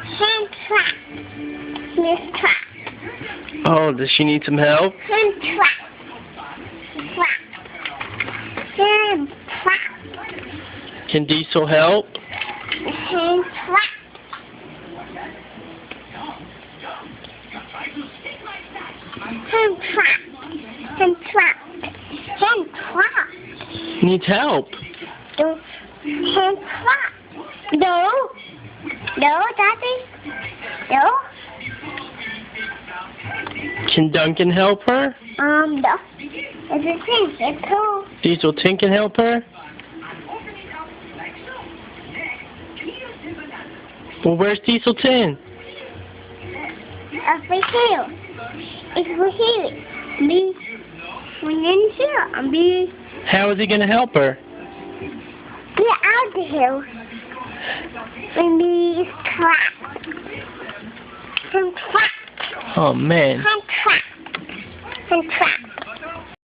Hand trap. Miss trap. Oh, does she need some help? Hand trap. Trap. Hand trap. Can Diesel help? Hand trap. Hand trap. Hand trap. Hand trap. Needs help. Hand trap. No. No, Daddy. No. Can Duncan help her? No. It's a thing. It's cool. Diesel Tin can help her? Well, where's Diesel Tin? Over here. It's over here. Me. We're in here. And me. How is he going to help her? Get out of here. And me trapped. I'm trapped. Oh, man. I'm trapped. I'm trapped.